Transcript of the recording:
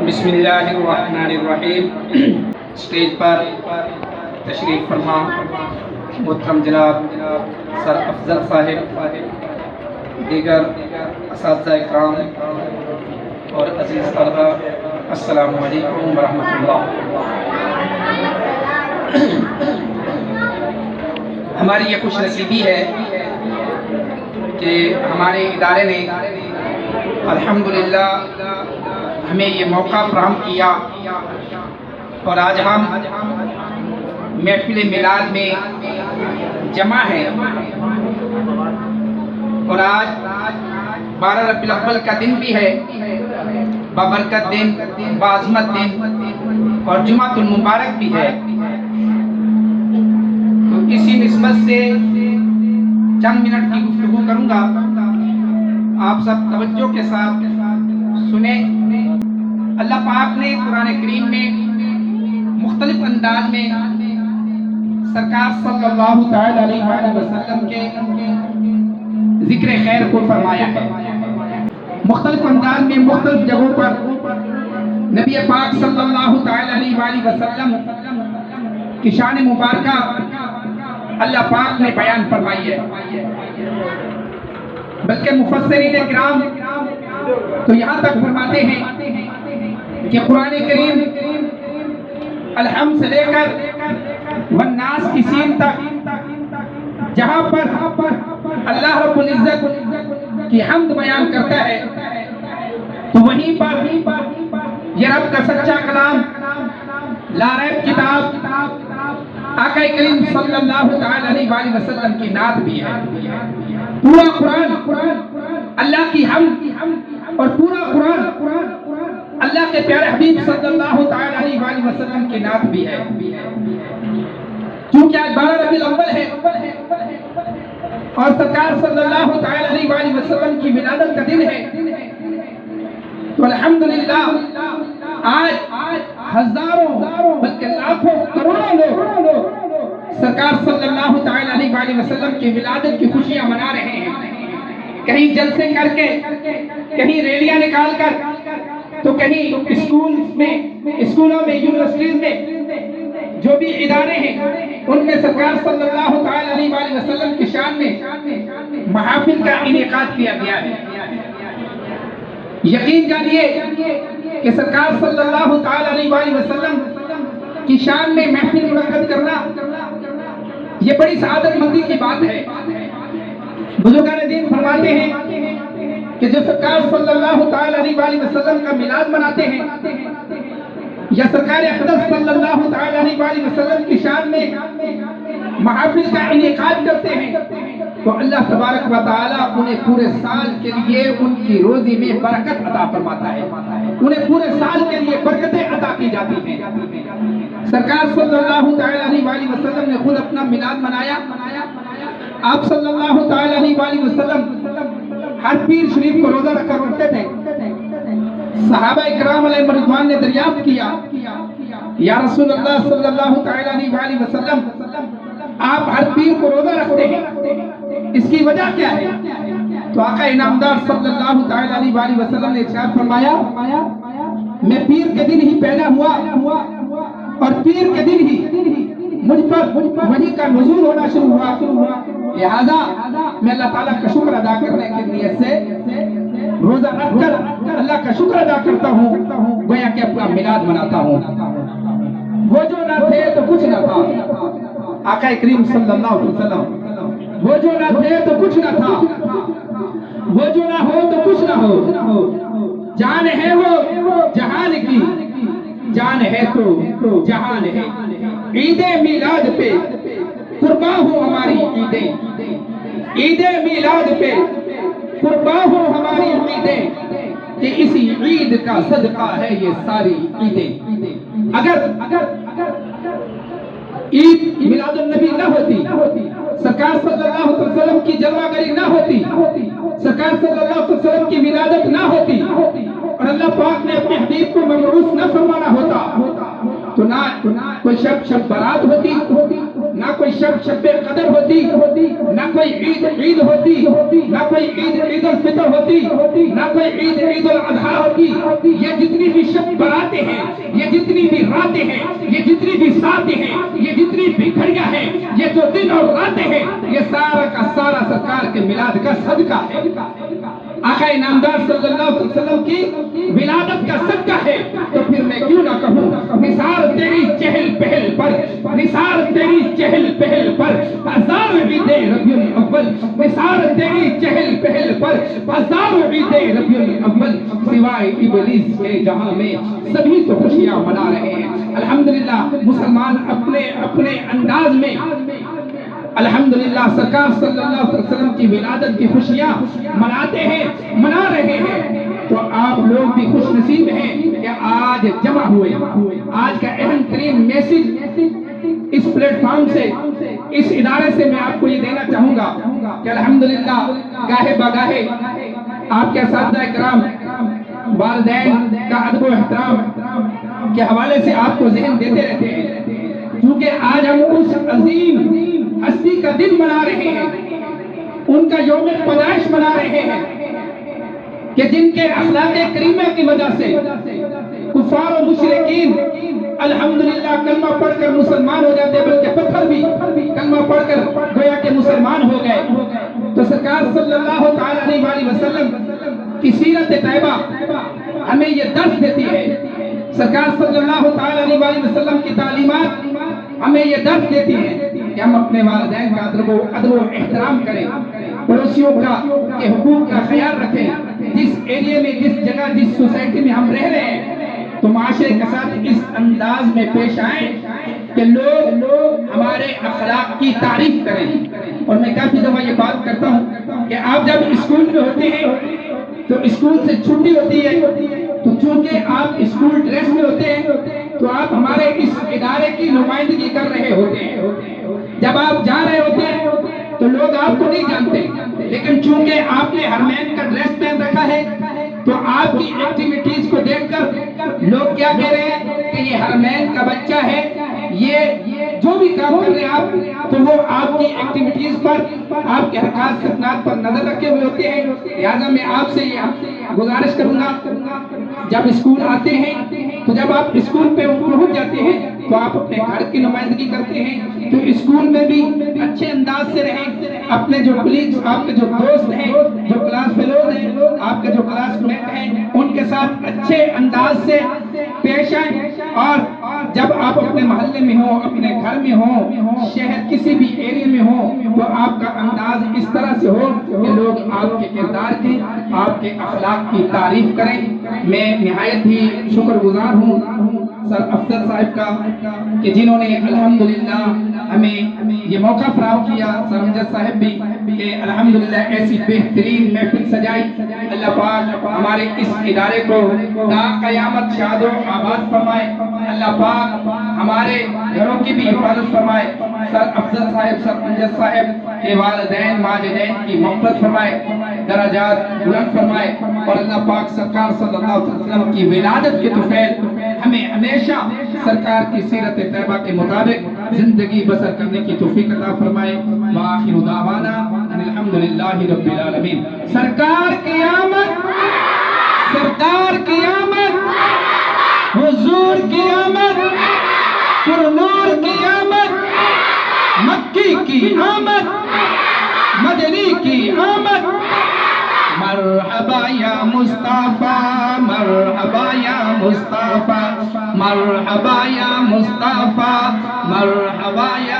بسم اللہ الرحمن الرحیم۔ اسٹیج پر تشریف فرما محترم جناب سر افضل صاحب، دیگر اساتذہ اکرام اور عزیز طلبہ، السلام علیکم ورحمۃ اللہ۔ ہماری یہ خوش نصیبی ہے کہ ہمارے ادارے نے الحمدللہ ہمیں یہ موقع فراہم کیا اور آج ہم محفل میلاد میں جمع ہیں، اور آج 12 ربیع الاول کا دن بھی ہے، بابرکت دن، بعظمت دن اور جمعۃ المبارک بھی ہے۔ تو اسی نسبت سے چند منٹ کی گفتگو کروں گا، آپ سب توجہ کے ساتھ سنیں۔ اللہ پاک نے قرآن کریم میں مختلف انداز میں سرکار صلی اللہ تعالی علیہ وآلہ وسلم کے ذکر خیر کو فرمایا ہے۔ مختلف انداز میں مختلف جگہوں پر نبی پاک صلی اللہ تعالی علیہ وآلہ وسلم کی شان مبارکہ اللہ پاک نے بیان فرمائی ہے، بلکہ مفسرین کرام تو یہاں تک فرماتے ہیں کہ قرآن کریم الحمد سے لے کر والناس کی سین تک جہاں پر اللہ رب العزت کی حمد بیان کرتا ہے، تو وہیں پر یہ رب کا سچا کلام لا ریب کتاب آقا کریم صلی اللہ تعالی علیہ وآلہ وسلم کی نعت بھی ہے۔ پورا قرآن اللہ کی حمد اور پورا قرآن اللہ کے پیارے حبیب صلی اللہ تعالی علیہ وآلہ وسلم کی نعت بھی ہے۔ چونکہ آج 12 ربیع الاول ہے اور سرکار صلی اللہ تعالی علیہ وآلہ وسلم کی ولادت کا دن ہے، تو الحمدللہ آج ہزاروں بلکہ لاکھوں کروڑوں لوگ سرکار صلی اللہ تعالی علیہ وآلہ وسلم کی ولادت کی خوشیاں منا رہے ہیں، کہیں جلسے کر کے، کہیں ریلیاں نکال کر، تو کہیں اسکولوں میں، یونیورسٹیز میں، جو بھی ادارے ہیں ان میں سرکار صلی اللہ تعالی علیہ وآلہ وسلم کی شان میں محافل کا انعقاد کیا گیا ہے۔ یقین جانیے کہ سرکار صلی اللہ تعالی علیہ وآلہ وسلم کی شان میں محفل منعقد کرنا یہ بڑی سعادت مندی کی بات ہے۔ بزرگان دین فرماتے ہیں کہ جو سرکار صلی اللہ تعالی علیہ وآلہ وسلم کا میلاد مناتے ہیں یا سرکار اقدس صلی اللہ تعالی علیہ وآلہ وسلم کی شان میں محافل کا انعقاد کرتے ہیں، تو اللہ تبارک و تعالی انہیں پورے سال کے لیے ان کی روزی میں برکت عطا فرماتا ہے، انہیں پورے سال کے لیے برکتیں عطا کی جاتی ہیں۔ سرکار صلی اللہ تعالی علیہ وآلہ وسلم نے خود اپنا میلاد منایا۔ آپ صلی اللہ تعالی علیہ وآلہ وسلم ہر پیر شریف کو روزہ رکھا کرتے تھے۔ صحابہ اکرام علیہ رضوان نے دریافت کیا، یا رسول اللہ صلی اللہ تعالی علیہ وآلہ وسلم، آپ ہر پیر کو روزہ رکھتے ہیں، اس کی وجہ کیا ہے؟ تو آقا انعامدار صلی اللہ تعالی علیہ وآلہ وسلم نے ارشاد فرمایا، میں پیر کے دن ہی پیدا ہوا اور پیر کے دن ہی مجھ پر وحی کا نزول ہونا شروع ہوا، لہذا میں اللہ تعالیٰ کا شکر ادا کرنے کی نیت سے روزہ رکھ کر اللہ کا شکر ادا کرتا ہوں، گویا کہ اپنا میلاد مناتا ہوں۔ وہ جو نہ تھے تو کچھ نہ تھا، آقا کریم صلی اللہ علیہ وسلم، وہ جو نہ تھے تو کچھ نہ تھا، وہ جو نہ ہو تو کچھ نہ ہو، جان ہے وہ جہان کی، جان ہے تو جہان ہے۔ عید میلاد پہ قرباں ہو ہماری عیدیں، عید میلاد پہ قرباں ہو ہماری عیدیں، کہ اسی عید کا صدقہ ہے یہ ساری عیدیں۔ اگر عید میلاد النبی نہ ہوتی، سرکار صلی اللہ علیہ وسلم کی جلوہ گری نہ ہوتی، سرکار صلی اللہ علیہ وسلم کی ولادت نہ ہوتی، اور اللہ پاک نے اپنے حبیب کو مبعوث نہ فرمانا ہوتا، تو نہ کوئی شب برات ہوتی، نہ کوئی شب قدر ہوتی، نہ کوئی عید عید ہوتی، نہ کوئی عید الفطر ہوتی، نہ کوئی عید الاضحیٰ ہوتی۔ یہ جتنی بھی شب براتیں ہیں، یہ جتنی بھی راتیں ہیں، یہ جتنی بھی ساتیں ہیں، یہ جتنی بھی گھڑیاں ہیں، یہ جو دن اور راتیں ہیں، یہ سارا کا سارا سرکار کے میلاد کا صدقہ ہے۔ آقا نامدار صلی اللہ علیہ وسلم کی ولادت کا صدقہ ہے۔ تو پھر میں کیوں نہ کہوں نثار تیری چہل پہل پر، نثار تیری چہل پہل پر ہزار عید ربیع الاول، نثار تیری چہل پہل پر ہزار عید ربیع الاول، سوائے ابلیس کے جہاں میں سبھی تو خوشیاں منا رہے ہیں۔ الحمدللہ مسلمان اپنے اپنے انداز میں الحمدللہ سرکار صلی اللہ علیہ وسلم کی ولادت کی خوشیاں مناتے ہیں، منا رہے ہیں۔ تو آپ لوگ بھی خوش نصیب ہیں کہ آج جمع ہوئے۔ آج کا اہم ترین میسج اس پلیٹ فارم سے، اس ادارے سے میں آپ کو یہ دینا چاہوں گا کہ الحمدللہ گاہے بگاہے آپ کے اساتذہ کرام، والدین کا ادب و احترام کے حوالے سے آپ کو ذہن دیتے رہتے ہیں، کیونکہ آج ہم اس عظیم ہستی کا دن منا رہے ہیں، ان کا یوم پیدائش منا رہے ہیں کہ جن کے اخلاق کریمہ کی وجہ سے کفار و مشرکین الحمدللہ کلمہ پڑھ کر مسلمان ہو جاتے، بلکہ پتھر بھی کلمہ پڑھ کر گویا کہ مسلمان ہو گئے۔ تو سرکار صلی اللہ علیہ وسلم کی سیرت طیبہ ہمیں یہ درس دیتی ہے، سرکار صلی اللہ علیہ وسلم کی تعلیمات ہمیں یہ درس دیتی ہے کہ ہم اپنے والدین کا ادب و احترام کریں، پڑوسیوں کے حقوق کا خیال رکھیں۔ جس ایریے میں، جس جگہ، جس سوسائٹی میں ہم رہ رہے ہیں تو معاشرے کے ساتھ اس انداز میں پیش آئیں کہ لوگ ہمارے اخلاق کی تعریف کریں۔ اور میں کافی دفعہ یہ بات کرتا ہوں کہ آپ جب اسکول میں ہوتے ہیں تو اسکول سے چھٹی ہوتی ہے، تو چونکہ آپ اسکول ڈریس میں ہوتے ہیں تو آپ ہمارے اس ادارے کی نمائندگی کر رہے ہوتے ہیں۔ جب آپ جا رہے ہوتے ہیں تو لوگ آپ کو نہیں جانتے، لیکن چونکہ آپ نے حرمین کا ڈریس پہن رکھا ہے تو آپ کی ایکٹیویٹیز کو دیکھ کر لوگ کیا کہہ رہے ہیں کہ یہ حرمین کا بچہ ہے، یہ جو بھی کام کر رہے ہیں آپ، تو وہ آپ کی ایکٹیویٹیز پر، آپ کے حرکات سکنات پر نظر رکھے ہوئے ہوتے ہیں۔ لہٰذا میں آپ سے یہ گزارش کروں گا، جب اسکول آتے ہیں تو جب آپ اسکول پہ پہنچ جاتے ہیں تو آپ اپنے گھر کی نمائندگی کرتے ہیں، تو اسکول میں بھی اچھے انداز سے رہیں، اپنے جو کلیگز، آپ کے جو دوست ہیں، جو کلاس فیلوز ہیں، آپ کے جو کلاس میٹ ہیں، ان کے ساتھ اچھے انداز سے پیش آئیں۔ اور جب آپ اپنے محلے میں ہوں، اپنے گھر میں ہوں، شہر کسی بھی ایریے میں ہوں، تو آپ کا انداز اس طرح سے ہو کہ لوگ آپ کے کردار کی، آپ کے اخلاق کی تعریف کریں۔ میں نہایت ہی شکر گزار ہوں سر افضل صاحب کا کہ جنہوں نے الحمدللہ ہمیں یہ موقع فراہم کیا، سر امجد صاحب بھی کہ الحمدللہ ایسی بہترین محفل سجائی۔ اللہ پاک ہمارے اس ادارے کو تا قیامت شاد و آباد فرمائے، اللہ پاک ہمارے گھروں کی بھی حفاظت فرمائے، سر افضل صاحب، سر امجد صاحب کے والدین ماجدین کی مغفرت فرمائے، درجات بلند فرمائے، اور اللہ پاک سرکار صلی اللہ علیہ وسلم کی ولادت کے طفیل ہمیں ہمیشہ سرکار کی سیرت طیبہ کے مطابق زندگی بسر کرنے کی توفیق عطا فرمائے۔ وآخر دعوانا ان الحمدللہ رب العالمین۔ سرکار کی آمد، سرکار کی آمد، حضور کی آمد، پر نور کی آمد، مکی کی آمد، مدنی کی آمد۔ مرحبا یا مصطفیٰ، مرحبا یا مصطفیٰ، مرحبا یا مصطفیٰ، مرحبا یا